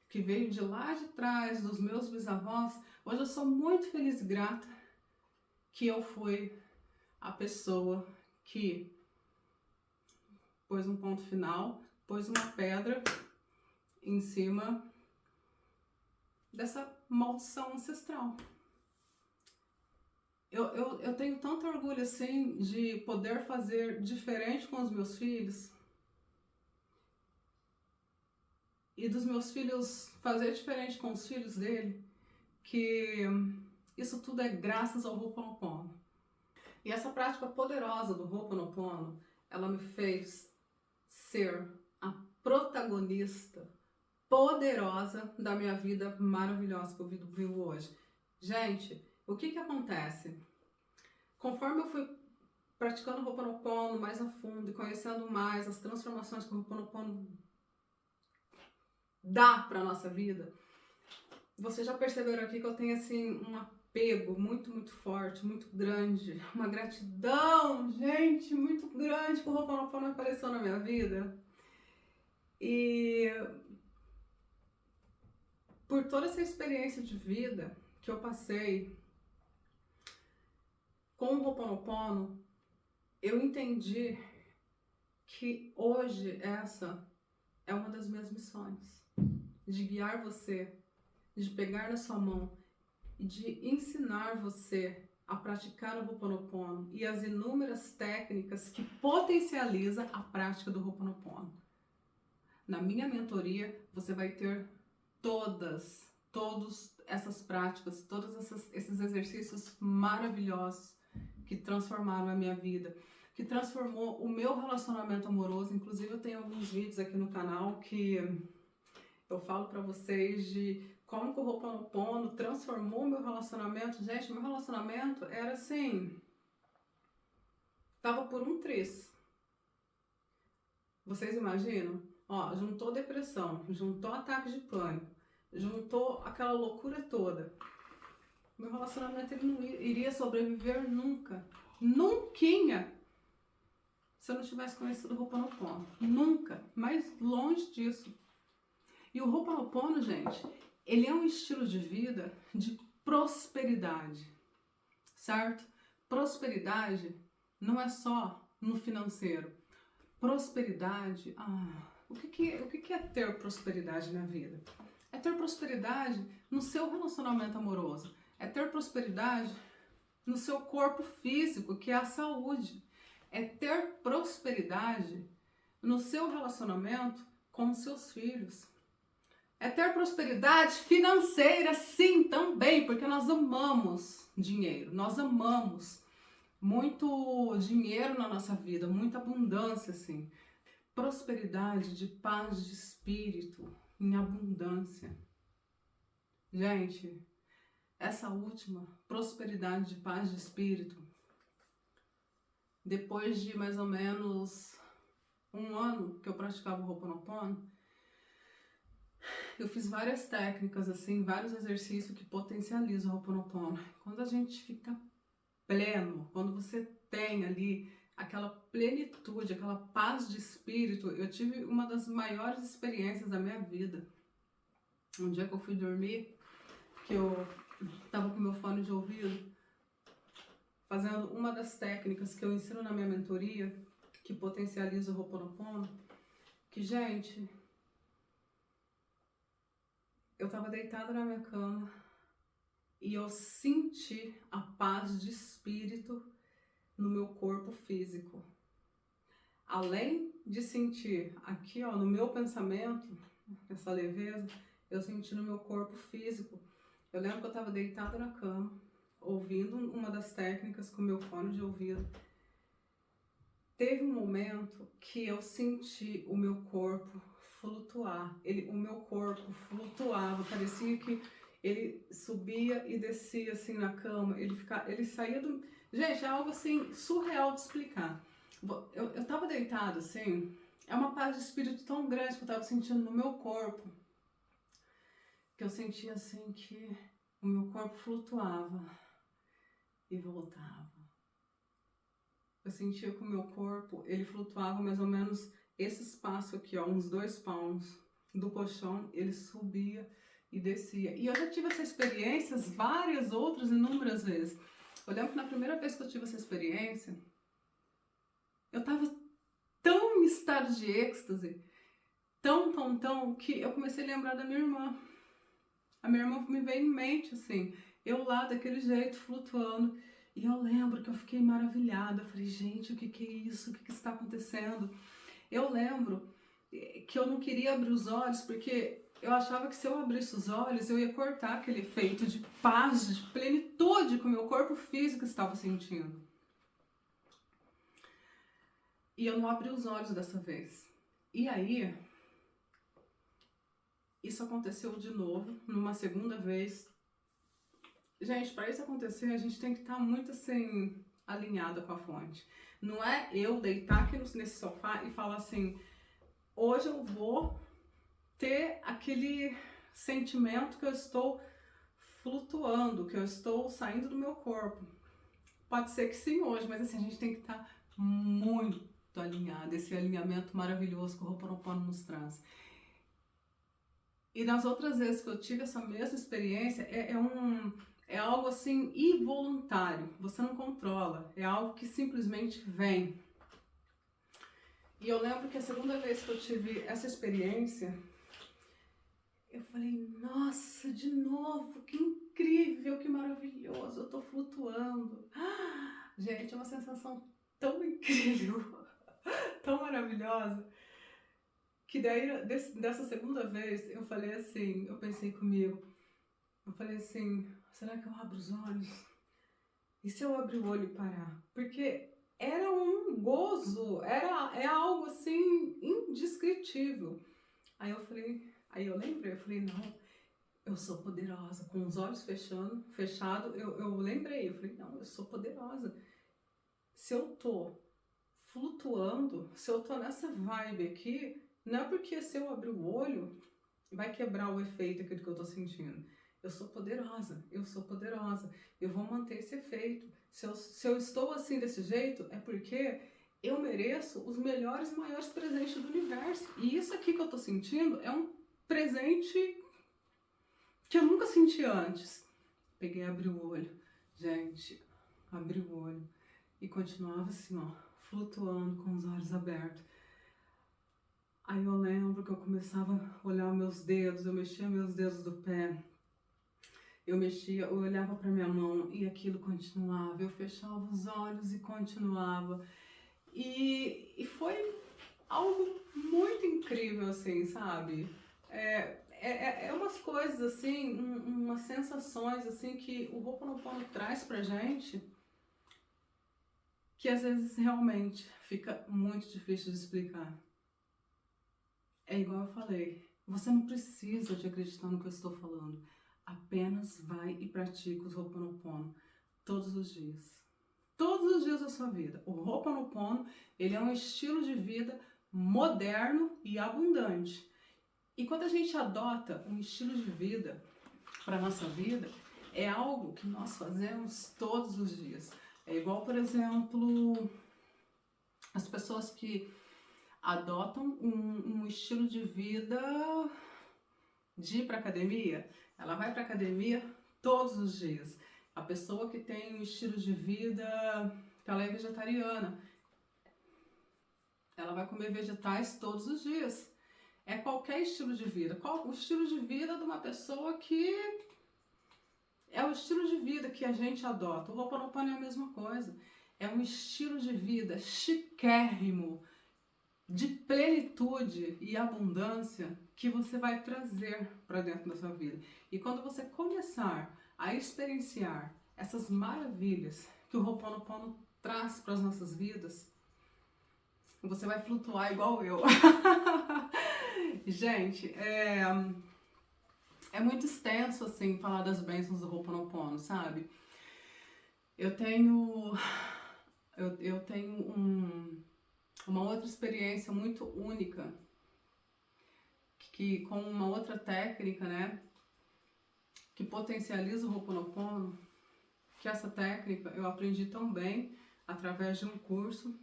Speaker 1: que veio de lá de trás, dos meus bisavós, hoje eu sou muito feliz e grata que eu fui a pessoa que pôs um ponto final, pôs uma pedra em cima dessa maldição ancestral. Eu tenho tanto orgulho assim de poder fazer diferente com os meus filhos e dos meus filhos fazer diferente com os filhos dele, que isso tudo é graças ao Ho'oponopono. E essa prática poderosa do Ho'oponopono, ela me fez ser a protagonista poderosa da minha vida maravilhosa que eu vivo hoje. Gente, o que acontece? Conforme eu fui praticando o Ho'oponopono mais a fundo e conhecendo mais as transformações que o Ho'oponopono dá para a nossa vida, vocês já perceberam aqui que eu tenho assim um apego muito forte, muito grande, uma gratidão, gente, muito grande que o Ho'oponopono apareceu na minha vida. E por toda essa experiência de vida que eu passei com o Ho'oponopono, eu entendi que hoje essa é uma das minhas missões, de guiar você, de pegar na sua mão e de ensinar você a praticar o Ho'oponopono e as inúmeras técnicas que potencializam a prática do Ho'oponopono. Na minha mentoria, você vai ter todas essas práticas, todos esses exercícios maravilhosos que transformaram a minha vida, que transformou o meu relacionamento amoroso. Inclusive, eu tenho alguns vídeos aqui no canal que eu falo pra vocês de como que o Ho'oponopono transformou o meu relacionamento. Gente, meu relacionamento era assim, tava por um triz. Vocês imaginam? Ó, juntou depressão, juntou ataque de pânico, juntou aquela loucura toda. Meu relacionamento ele não iria sobreviver nunca. Nunquinha. Se eu não tivesse conhecido o Ho'oponopono. Nunca. Mas longe disso. E o Ho'oponopono, gente, ele é um estilo de vida de prosperidade. Certo? Prosperidade não é só no financeiro. Prosperidade... O que é ter prosperidade na vida? É ter prosperidade no seu relacionamento amoroso. É ter prosperidade no seu corpo físico, que é a saúde. É ter prosperidade no seu relacionamento com os seus filhos. É ter prosperidade financeira, sim, também, porque nós amamos dinheiro. Nós amamos muito dinheiro na nossa vida, muita abundância, assim. Prosperidade de paz de espírito em abundância. Gente, essa última, prosperidade de paz de espírito, depois de mais ou menos um ano que eu praticava o Ho'oponopono, eu fiz várias técnicas, assim, vários exercícios que potencializam o Ho'oponopono. Quando a gente fica pleno, quando você tem ali aquela plenitude, aquela paz de espírito, eu tive uma das maiores experiências da minha vida. Um dia que eu fui dormir, que eu tava com meu fone de ouvido, fazendo uma das técnicas que eu ensino na minha mentoria, que potencializa o Ho'oponopono, que, gente, eu tava deitada na minha cama e eu senti a paz de espírito no meu corpo físico. Além de sentir aqui, ó, no meu pensamento, essa leveza, eu senti no meu corpo físico. Eu lembro que eu estava deitada na cama, ouvindo uma das técnicas com meu fone de ouvido. Teve um momento que eu senti o meu corpo flutuar. O meu corpo flutuava, parecia que ele subia e descia assim na cama. Ele saía do... Gente, é algo assim surreal de explicar. Eu tava deitada assim, é uma paz de espírito tão grande que eu tava sentindo no meu corpo, que eu sentia assim que o meu corpo flutuava e voltava. Eu sentia que o meu corpo, ele flutuava mais ou menos esse espaço aqui, ó, uns 2 palmos do colchão, ele subia e descia. E eu já tive essa experiência várias outras, inúmeras vezes. Eu lembro que na primeira vez que eu tive essa experiência, eu tava tão estado de êxtase, tão, que eu comecei a lembrar da minha irmã. A minha irmã me veio em mente, assim, eu lá daquele jeito, flutuando, e eu lembro que eu fiquei maravilhada. Eu falei, gente, o que é isso? O que está acontecendo? Eu lembro que eu não queria abrir os olhos, porque eu achava que se eu abrisse os olhos, eu ia cortar aquele efeito de paz, de plenitude que o meu corpo físico estava sentindo. E eu não abri os olhos dessa vez. E aí, isso aconteceu de novo, numa segunda vez. Gente, para isso acontecer, a gente tem que estar muito assim, alinhada com a fonte. Não é eu deitar aqui nesse sofá e falar assim, hoje eu vou ter aquele sentimento que eu estou flutuando, que eu estou saindo do meu corpo. Pode ser que sim hoje, mas assim, a gente tem que estar muito alinhado, esse alinhamento maravilhoso que o Ho'oponopono nos traz. E nas outras vezes que eu tive essa mesma experiência, é algo assim involuntário, você não controla, é algo que simplesmente vem. E eu lembro que a segunda vez que eu tive essa experiência, eu falei, nossa, de novo, que incrível, que maravilhoso, eu tô flutuando. Gente, é uma sensação tão incrível, tão maravilhosa, que daí, dessa segunda vez, eu falei assim, eu pensei comigo, eu falei assim, será que eu abro os olhos? E se eu abrir o olho e parar? Porque era um gozo, é algo assim indescritível. Aí eu lembrei, eu falei, não, eu sou poderosa. Com os olhos fechados, eu lembrei, eu falei, não, eu sou poderosa. Se eu tô flutuando, se eu tô nessa vibe aqui, não é porque se eu abrir o olho, vai quebrar o efeito aquilo que eu tô sentindo. Eu sou poderosa, eu vou manter esse efeito. Se eu estou assim desse jeito, é porque eu mereço os melhores e maiores presentes do universo. E isso aqui que eu tô sentindo é um presente que eu nunca senti antes. Peguei, abri o olho, gente, abri o olho e continuava assim, ó, flutuando com os olhos abertos. Aí eu lembro que eu começava a olhar meus dedos, eu mexia meus dedos do pé, eu olhava para minha mão e aquilo continuava, eu fechava os olhos e continuava. E foi algo muito incrível, assim, sabe? É umas coisas, assim, umas sensações, assim, que o Ho'oponopono traz pra gente, que às vezes realmente fica muito difícil de explicar. É igual eu falei, você não precisa de acreditar no que eu estou falando. Apenas vai e pratica o Ho'oponopono todos os dias. Todos os dias da sua vida. O Ho'oponopono, ele é um estilo de vida moderno e abundante. E quando a gente adota um estilo de vida para a nossa vida, é algo que nós fazemos todos os dias. É igual, por exemplo, as pessoas que adotam um estilo de vida de ir para academia. Ela vai para academia todos os dias. A pessoa que tem um estilo de vida, que ela é vegetariana, ela vai comer vegetais todos os dias. É qualquer estilo de vida. O estilo de vida de uma pessoa que é o estilo de vida que a gente adota. O Ho'oponopono é a mesma coisa. É um estilo de vida chiquérrimo, de plenitude e abundância que você vai trazer para dentro da sua vida. E quando você começar a experienciar essas maravilhas que o Ho'oponopono traz para as nossas vidas, você vai flutuar igual eu. Gente, é muito extenso, assim, falar das bênçãos do Ho'oponopono, sabe? Eu tenho uma outra experiência muito única, que com uma outra técnica, né, que potencializa o Ho'oponopono, que essa técnica eu aprendi tão bem através de um curso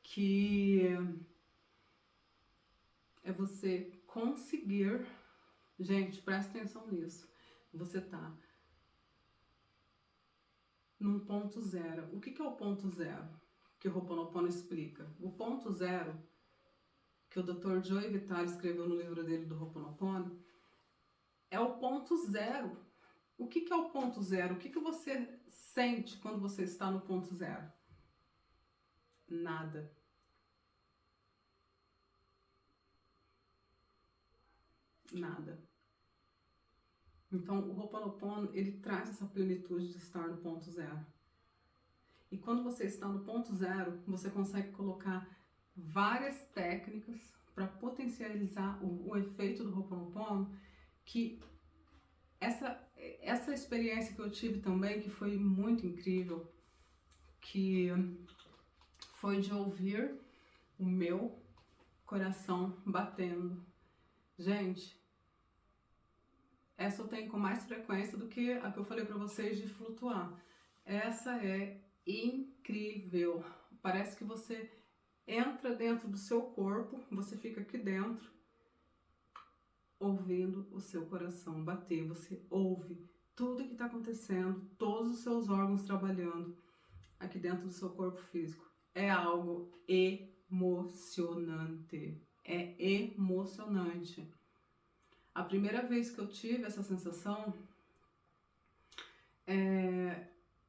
Speaker 1: que é você conseguir, gente, presta atenção nisso, você tá num ponto zero. O que é o ponto zero? que o Ho'oponopono explica. O ponto zero, que o Dr. Joe Vitale escreveu no livro dele do Ho'oponopono, é o ponto zero. O que é o ponto zero? O que você sente quando você está no ponto zero? Nada. Nada. Então, o Ho'oponopono, ele traz essa plenitude de estar no ponto zero. E quando você está no ponto zero, você consegue colocar várias técnicas para potencializar o efeito do Ho'oponopono, que essa experiência que eu tive também, que foi muito incrível, que foi de ouvir o meu coração batendo. Gente, essa eu tenho com mais frequência do que a que eu falei para vocês de flutuar. Essa é incrível. Parece que você entra dentro do seu corpo, você fica aqui dentro, ouvindo o seu coração bater. Você ouve tudo que está acontecendo, todos os seus órgãos trabalhando aqui dentro do seu corpo físico. É algo emocionante. É emocionante. A primeira vez que eu tive essa sensação,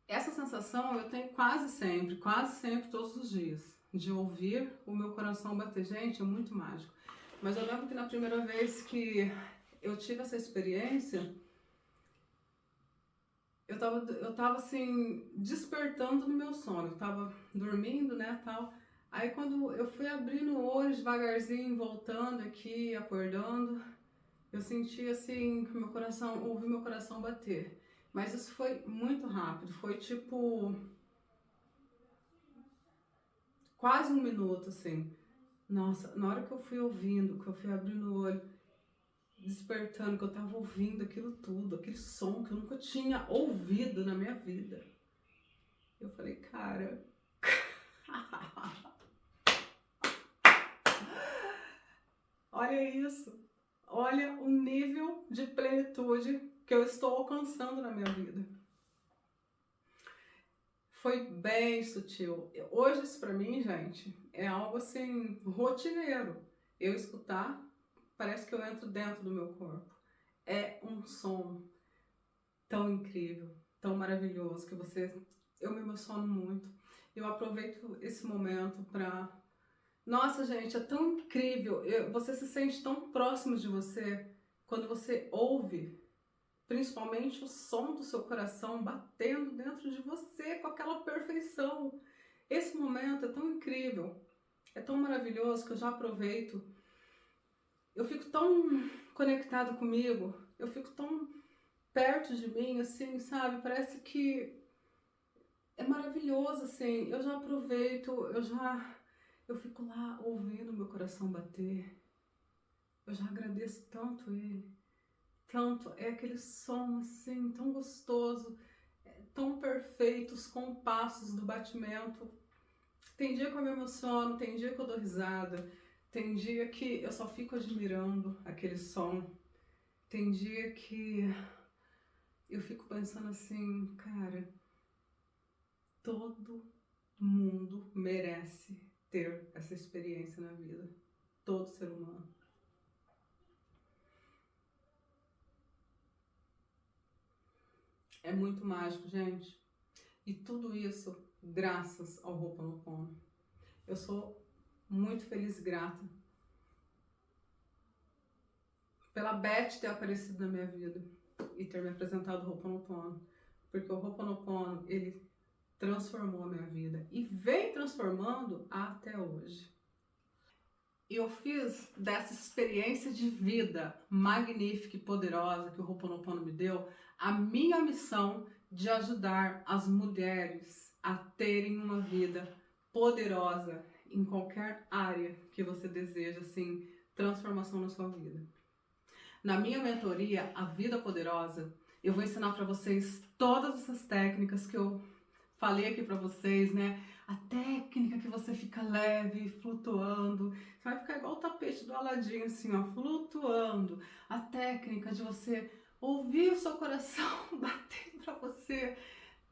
Speaker 1: essa sensação eu tenho quase sempre, todos os dias, de ouvir o meu coração bater. Gente, é muito mágico. Mas eu lembro que na primeira vez que eu tive essa experiência, eu tava assim, despertando no meu sono. Eu tava dormindo, né, tal. Aí quando eu fui abrindo o olho devagarzinho, voltando aqui, acordando, eu senti assim, ouvi meu coração bater. Mas isso foi muito rápido, foi tipo quase um minuto, assim. Nossa, na hora que eu fui ouvindo, que eu fui abrindo o olho, despertando, que eu tava ouvindo aquilo tudo, aquele som que eu nunca tinha ouvido na minha vida. Eu falei, cara... Olha isso! Olha o nível de plenitude que eu estou alcançando na minha vida. Foi bem sutil. Hoje isso pra mim, gente, é algo assim, rotineiro. Eu escutar, parece que eu entro dentro do meu corpo. É um som tão incrível, tão maravilhoso, que eu me emociono muito. Eu aproveito esse momento pra... Nossa, gente, é tão incrível. Você se sente tão próximo de você quando você ouve, principalmente o som do seu coração batendo dentro de você com aquela perfeição. Esse momento é tão incrível, é tão maravilhoso que eu já aproveito. Eu fico tão conectado comigo, eu fico tão perto de mim, assim, sabe? Parece que é maravilhoso, assim. Eu já aproveito, eu fico lá ouvindo meu coração bater. Eu já agradeço tanto ele. Tanto, é aquele som assim, tão gostoso, tão perfeito, os compassos do batimento. Tem dia que eu me emociono, tem dia que eu dou risada, tem dia que eu só fico admirando aquele som. Tem dia que eu fico pensando assim, cara, todo mundo merece ter essa experiência na vida. Todo ser humano. É muito mágico, gente. E tudo isso graças ao Ho'oponopono. Eu sou muito feliz e grata pela Beth ter aparecido na minha vida e ter me apresentado o Ho'oponopono. Porque o Ho'oponopono, ele transformou a minha vida e vem transformando até hoje. E eu fiz dessa experiência de vida magnífica e poderosa que o Ho'oponopono me deu, a minha missão de ajudar as mulheres a terem uma vida poderosa em qualquer área que você deseja, assim, transformação na sua vida. Na minha mentoria, A Vida Poderosa, eu vou ensinar para vocês todas essas técnicas que eu falei aqui para vocês, né? A técnica que você fica leve, flutuando. Você vai ficar igual o tapete do Aladim, assim, ó, flutuando. A técnica de você ouvir o seu coração bater para você.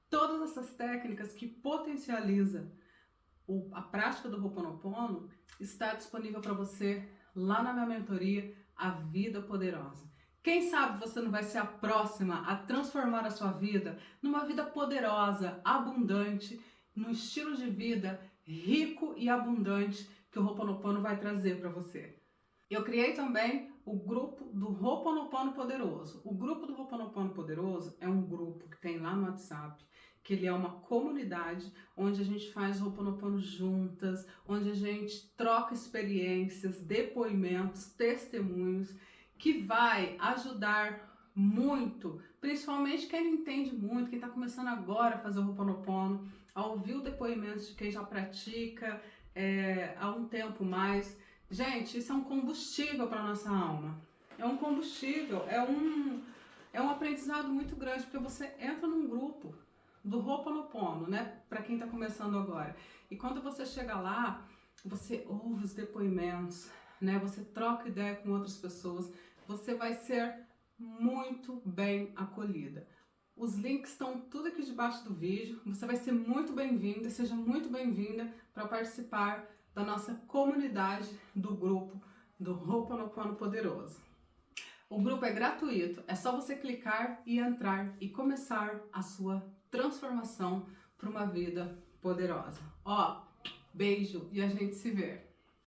Speaker 1: Todas essas técnicas que potencializam a prática do Ho'oponopono está disponível para você lá na minha mentoria, A Vida Poderosa. Quem sabe você não vai ser a próxima a transformar a sua vida numa vida poderosa, abundante, num estilo de vida rico e abundante que o Ho'oponopono vai trazer para você. Eu criei também o grupo do Ho'oponopono Poderoso. O grupo do Ho'oponopono Poderoso é um grupo que tem lá no WhatsApp, que ele é uma comunidade onde a gente faz Ho'oponopono juntas, onde a gente troca experiências, depoimentos, testemunhos, que vai ajudar muito, principalmente quem não entende muito, quem está começando agora a fazer o Ho'oponopono, a ouvir o depoimento de quem já pratica há um tempo mais. Gente, isso é um combustível para a nossa alma. É um combustível, é um aprendizado muito grande, porque você entra num grupo do Ho'oponopono, né? Para quem está começando agora. E quando você chega lá, você ouve os depoimentos, né? Você troca ideia com outras pessoas, você vai ser muito bem acolhida. Os links estão tudo aqui debaixo do vídeo. Você vai ser muito bem-vinda, seja muito bem-vinda para participar da nossa comunidade do grupo do Ho'oponopono Poderoso. O grupo é gratuito, é só você clicar e entrar e começar a sua transformação para uma vida poderosa. Ó, beijo e a gente se vê!